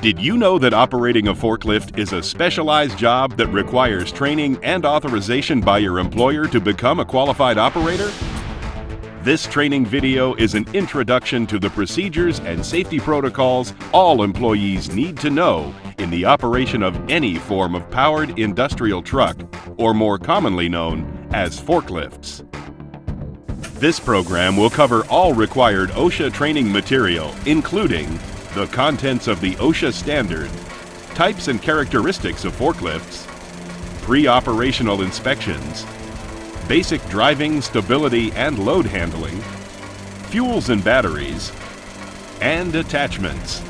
Did you know that operating a forklift is a specialized job that requires training and authorization by your employer to become a qualified operator? This training video is an introduction to the procedures and safety protocols all employees need to know in the operation of any form of powered industrial truck, or more commonly known as forklifts. This program will cover all required OSHA training material, including the contents of the OSHA standard, types and characteristics of forklifts, pre-operational inspections, basic driving, stability and load handling, fuels and batteries, and attachments.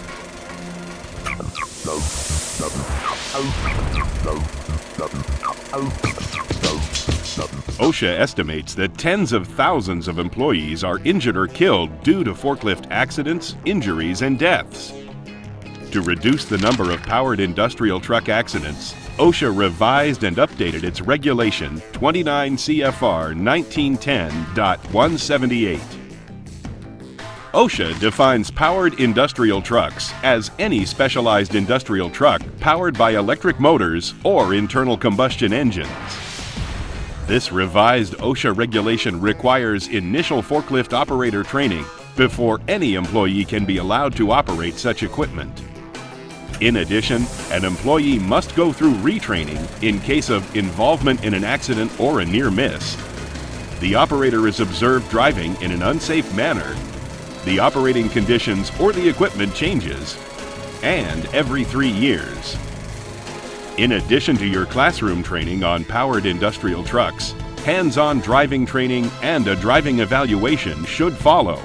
OSHA estimates that tens of thousands of employees are injured or killed due to forklift accidents, injuries, and deaths. To reduce the number of powered industrial truck accidents, OSHA revised and updated its regulation 29 CFR 1910.178. OSHA defines powered industrial trucks as any specialized industrial truck powered by electric motors or internal combustion engines. This revised OSHA regulation requires initial forklift operator training before any employee can be allowed to operate such equipment. In addition, an employee must go through retraining in case of involvement in an accident or a near miss. The operator is observed driving in an unsafe manner, the operating conditions or the equipment changes, and every 3 years. In addition to your classroom training on powered industrial trucks, hands-on driving training and a driving evaluation should follow.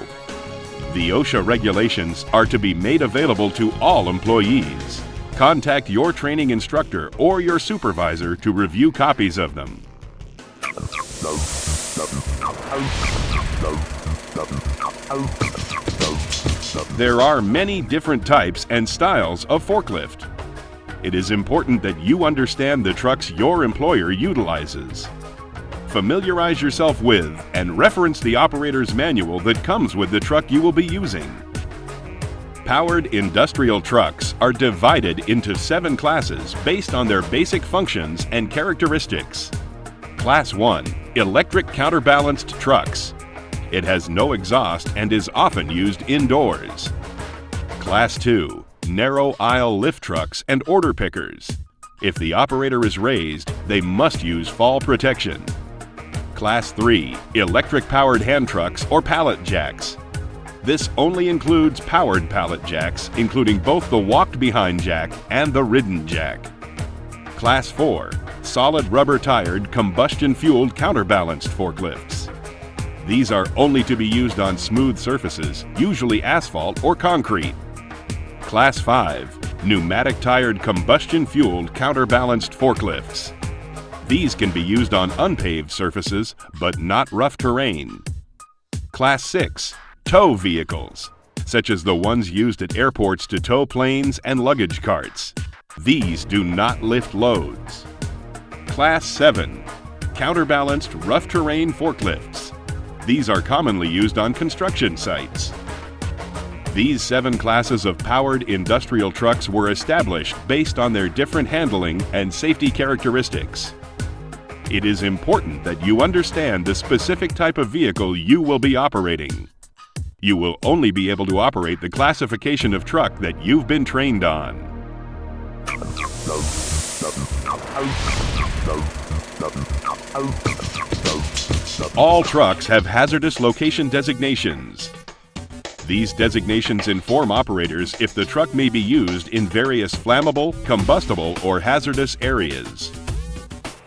The OSHA regulations are to be made available to all employees. Contact your training instructor or your supervisor to review copies of them. There are many different types and styles of forklift. It is important that you understand the trucks your employer utilizes. Familiarize yourself with and reference the operator's manual that comes with the truck you will be using. Powered industrial trucks are divided into 7 classes based on their basic functions and characteristics. Class 1, electric counterbalanced trucks. It has no exhaust and is often used indoors. Class 2, narrow aisle lift trucks and order pickers. If the operator is raised, they must use fall protection. Class 3, electric powered hand trucks or pallet jacks. This only includes powered pallet jacks, including both the walked behind jack and the ridden jack. Class 4, solid rubber tired combustion fueled counterbalanced forklifts. These are only to be used on smooth surfaces, usually asphalt or concrete. Class 5, pneumatic tired combustion fueled counterbalanced forklifts. These can be used on unpaved surfaces, but not rough terrain. Class 6, tow vehicles, such as the ones used at airports to tow planes and luggage carts. These do not lift loads. Class 7, counterbalanced rough terrain forklifts. These are commonly used on construction sites. These 7 classes of powered industrial trucks were established based on their different handling and safety characteristics. It is important that you understand the specific type of vehicle you will be operating. You will only be able to operate the classification of truck that you've been trained on. All trucks have hazardous location designations. These designations inform operators if the truck may be used in various flammable, combustible, or hazardous areas.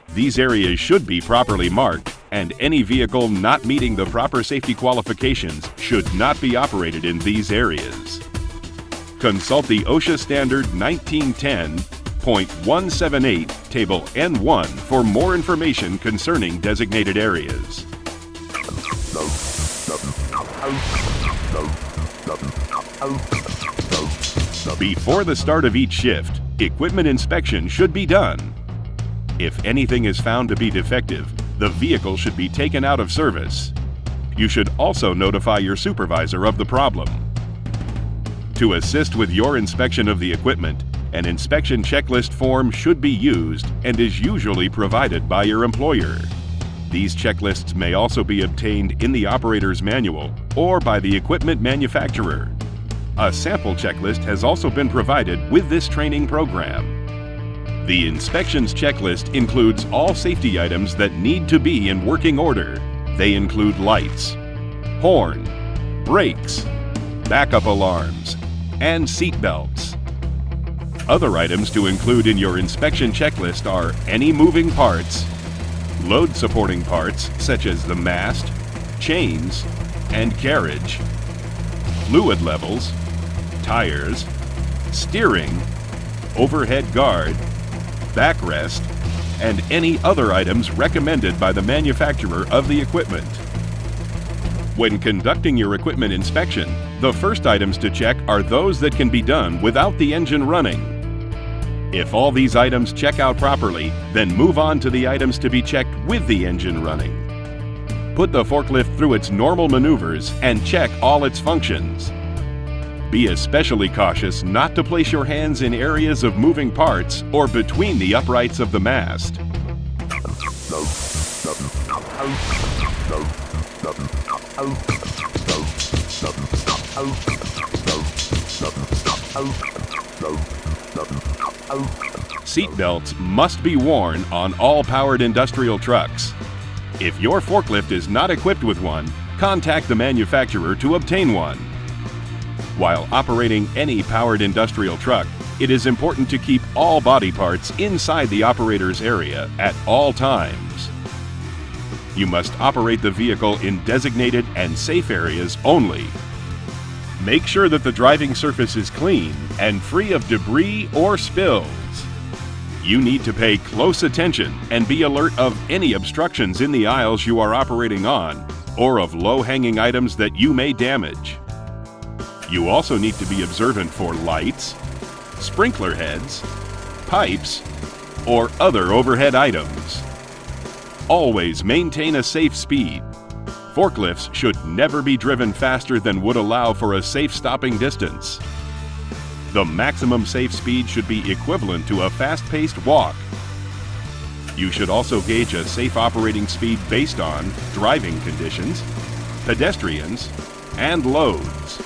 These areas should be properly marked, and any vehicle not meeting the proper safety qualifications should not be operated in these areas. Consult the OSHA Standard 1910.178, Table N1 for more information concerning designated areas. Before the start of each shift, equipment inspection should be done. If anything is found to be defective, the vehicle should be taken out of service. You should also notify your supervisor of the problem. To assist with your inspection of the equipment, an inspection checklist form should be used and is usually provided by your employer. These checklists may also be obtained in the operator's manual or by the equipment manufacturer. A sample checklist has also been provided with this training program. The inspections checklist includes all safety items that need to be in working order. They include lights, horn, brakes, backup alarms, and seat belts. Other items to include in your inspection checklist are any moving parts, load supporting parts such as the mast, chains, and carriage, fluid levels, tires, steering, overhead guard, backrest, and any other items recommended by the manufacturer of the equipment. When conducting your equipment inspection, the first items to check are those that can be done without the engine running. If all these items check out properly, then move on to the items to be checked with the engine running. Put the forklift through its normal maneuvers and check all its functions. Be especially cautious not to place your hands in areas of moving parts or between the uprights of the mast. Seat belts must be worn on all powered industrial trucks. If your forklift is not equipped with one, contact the manufacturer to obtain one. While operating any powered industrial truck, it is important to keep all body parts inside the operator's area at all times. You must operate the vehicle in designated and safe areas only. Make sure that the driving surface is clean and free of debris or spills. You need to pay close attention and be alert of any obstructions in the aisles you are operating on or of low-hanging items that you may damage. You also need to be observant for lights, sprinkler heads, pipes, or other overhead items. Always maintain a safe speed. Forklifts should never be driven faster than would allow for a safe stopping distance. The maximum safe speed should be equivalent to a fast-paced walk. You should also gauge a safe operating speed based on driving conditions, pedestrians, and loads.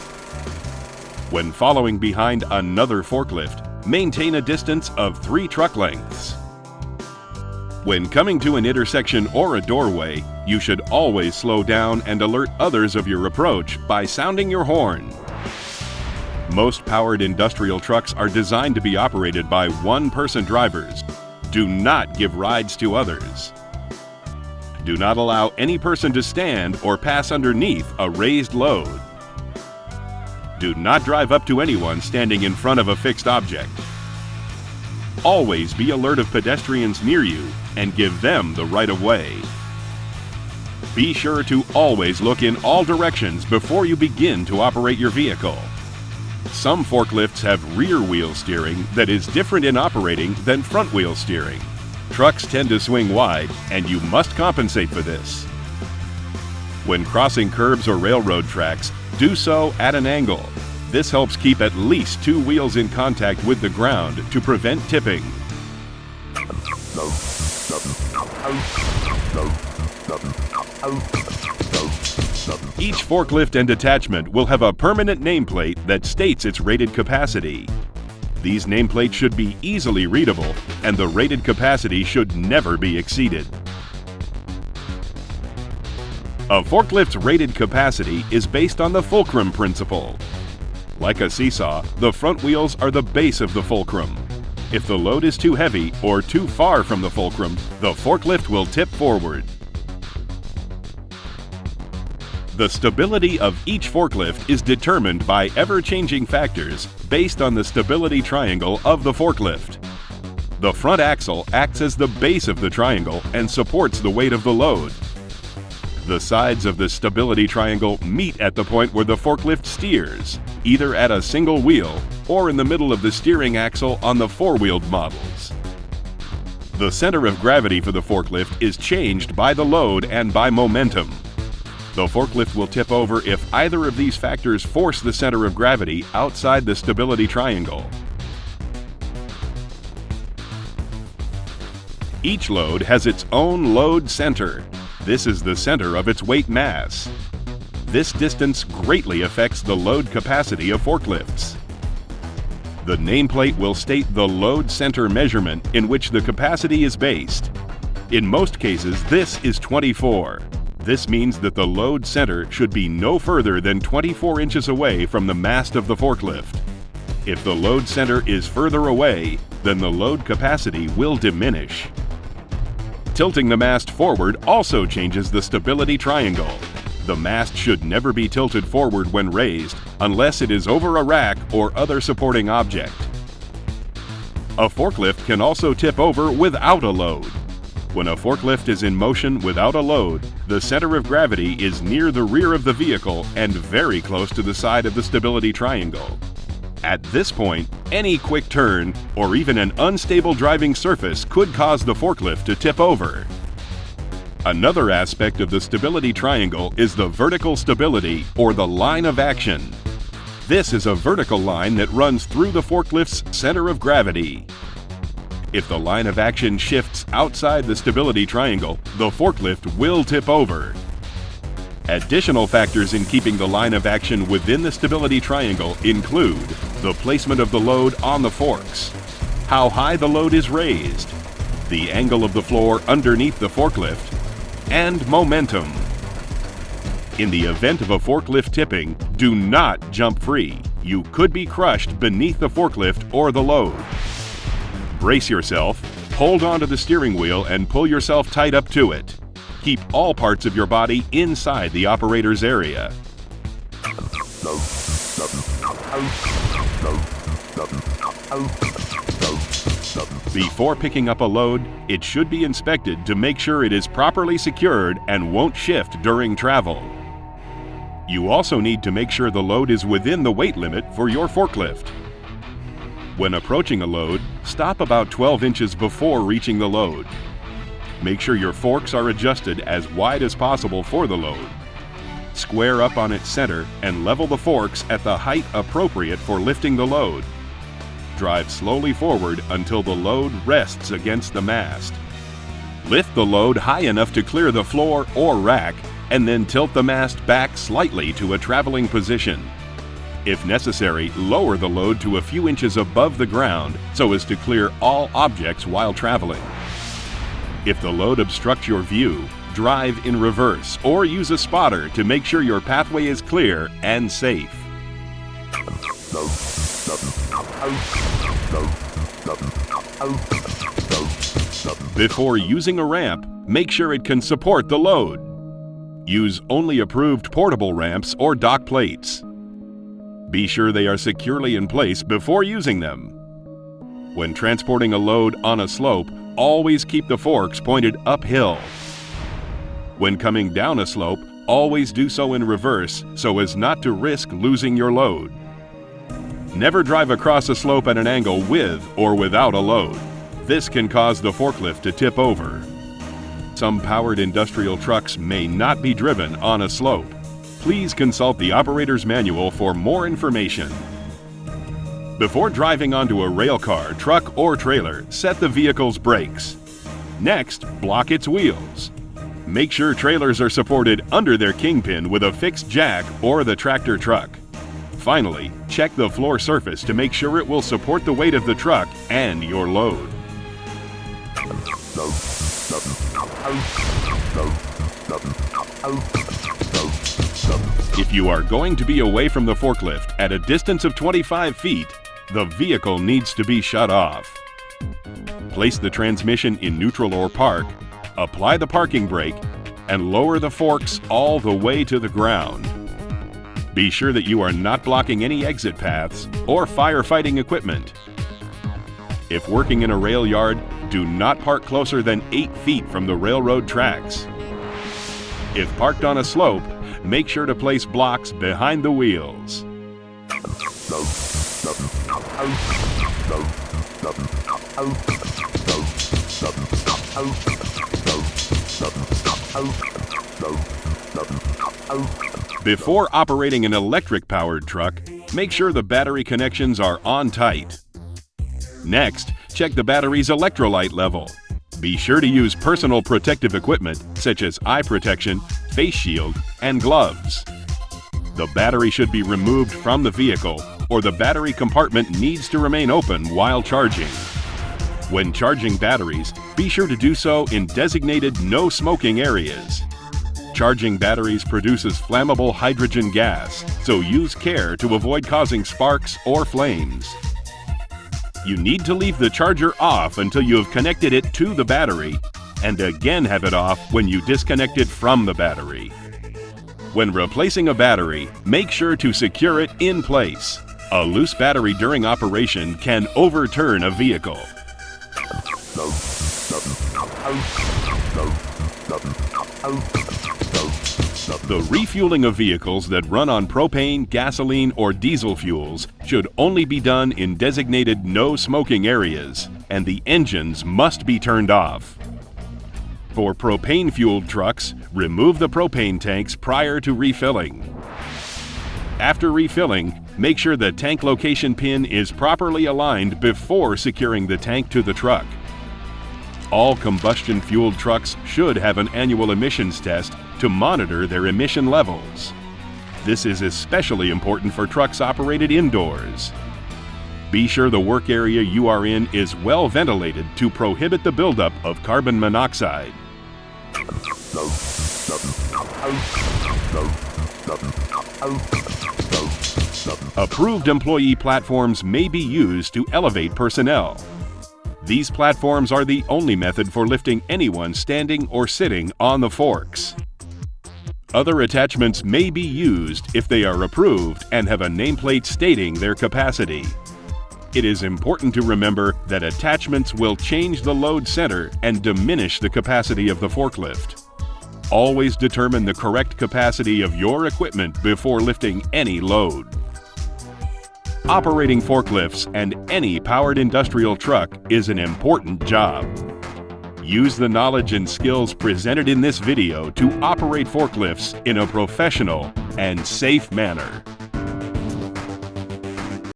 When following behind another forklift, maintain a distance of 3 truck lengths. When coming to an intersection or a doorway, you should always slow down and alert others of your approach by sounding your horn. Most powered industrial trucks are designed to be operated by one-person drivers. Do not give rides to others. Do not allow any person to stand or pass underneath a raised load. Do not drive up to anyone standing in front of a fixed object. Always be alert of pedestrians near you and give them the right of way. Be sure to always look in all directions before you begin to operate your vehicle. Some forklifts have rear wheel steering that is different in operating than front wheel steering. Trucks tend to swing wide, and you must compensate for this. When crossing curbs or railroad tracks, do so at an angle. This helps keep at least 2 wheels in contact with the ground to prevent tipping. Each forklift and attachment will have a permanent nameplate that states its rated capacity. These nameplates should be easily readable, and the rated capacity should never be exceeded. A forklift's rated capacity is based on the fulcrum principle. Like a seesaw, the front wheels are the base of the fulcrum. If the load is too heavy or too far from the fulcrum, the forklift will tip forward. The stability of each forklift is determined by ever-changing factors based on the stability triangle of the forklift. The front axle acts as the base of the triangle and supports the weight of the load. The sides of the stability triangle meet at the point where the forklift steers, either at a single wheel or in the middle of the steering axle on the 4-wheeled models. The center of gravity for the forklift is changed by the load and by momentum. The forklift will tip over if either of these factors force the center of gravity outside the stability triangle. Each load has its own load center. This is the center of its weight mass. This distance greatly affects the load capacity of forklifts. The nameplate will state the load center measurement in which the capacity is based. In most cases, this is 24. This means that the load center should be no further than 24 inches away from the mast of the forklift. If the load center is further away, then the load capacity will diminish. Tilting the mast forward also changes the stability triangle. The mast should never be tilted forward when raised unless it is over a rack or other supporting object. A forklift can also tip over without a load. When a forklift is in motion without a load, the center of gravity is near the rear of the vehicle and very close to the side of the stability triangle. At this point, any quick turn or even an unstable driving surface could cause the forklift to tip over. Another aspect of the stability triangle is the vertical stability, or the line of action. This is a vertical line that runs through the forklift's center of gravity. If the line of action shifts outside the stability triangle, the forklift will tip over. Additional factors in keeping the line of action within the stability triangle include the placement of the load on the forks, how high the load is raised, the angle of the floor underneath the forklift, and momentum. In the event of a forklift tipping, do not jump free. You could be crushed beneath the forklift or the load. Brace yourself, hold onto the steering wheel and pull yourself tight up to it. Keep all parts of your body inside the operator's area. Before picking up a load, it should be inspected to make sure it is properly secured and won't shift during travel. You also need to make sure the load is within the weight limit for your forklift. When approaching a load, stop about 12 inches before reaching the load. Make sure your forks are adjusted as wide as possible for the load. Square up on its center and level the forks at the height appropriate for lifting the load. Drive slowly forward until the load rests against the mast. Lift the load high enough to clear the floor or rack, and then tilt the mast back slightly to a traveling position. If necessary, lower the load to a few inches above the ground so as to clear all objects while traveling. If the load obstructs your view, drive in reverse or use a spotter to make sure your pathway is clear and safe. Before using a ramp, make sure it can support the load. Use only approved portable ramps or dock plates. Be sure they are securely in place before using them. When transporting a load on a slope, always keep the forks pointed uphill. When coming down a slope, always do so in reverse so as not to risk losing your load. Never drive across a slope at an angle with or without a load. This can cause the forklift to tip over. Some powered industrial trucks may not be driven on a slope. Please consult the operator's manual for more information. Before driving onto a rail car, truck, or trailer, set the vehicle's brakes. Next, block its wheels. Make sure trailers are supported under their kingpin with a fixed jack or the tractor truck. Finally, check the floor surface to make sure it will support the weight of the truck and your load. If you are going to be away from the forklift at a distance of 25 feet, the vehicle needs to be shut off. Place the transmission in neutral or park, apply the parking brake, and lower the forks all the way to the ground. Be sure that you are not blocking any exit paths or firefighting equipment. If working in a rail yard, do not park closer than 8 feet from the railroad tracks. If parked on a slope, make sure to place blocks behind the wheels. Before operating an electric-powered truck, make sure the battery connections are on tight. Next, check the battery's electrolyte level. Be sure to use personal protective equipment such as eye protection, face shield, and gloves. The battery should be removed from the vehicle, or the battery compartment needs to remain open while charging. When charging batteries, be sure to do so in designated no smoking areas. Charging batteries produces flammable hydrogen gas, so use care to avoid causing sparks or flames. You need to leave the charger off until you have connected it to the battery, and again have it off when you disconnect it from the battery. When replacing a battery, make sure to secure it in place. A loose battery during operation can overturn a vehicle. The refueling of vehicles that run on propane, gasoline, or diesel fuels should only be done in designated no smoking areas, and the engines must be turned off. For propane-fueled trucks, remove the propane tanks prior to refilling. After refilling, make sure the tank location pin is properly aligned before securing the tank to the truck. All combustion-fueled trucks should have an annual emissions test to monitor their emission levels. This is especially important for trucks operated indoors. Be sure the work area you are in is well ventilated to prohibit the buildup of carbon monoxide. Approved employee platforms may be used to elevate personnel. These platforms are the only method for lifting anyone standing or sitting on the forks. Other attachments may be used if they are approved and have a nameplate stating their capacity. It is important to remember that attachments will change the load center and diminish the capacity of the forklift. Always determine the correct capacity of your equipment before lifting any load. Operating forklifts and any powered industrial truck is an important job. Use the knowledge and skills presented in this video to operate forklifts in a professional and safe manner.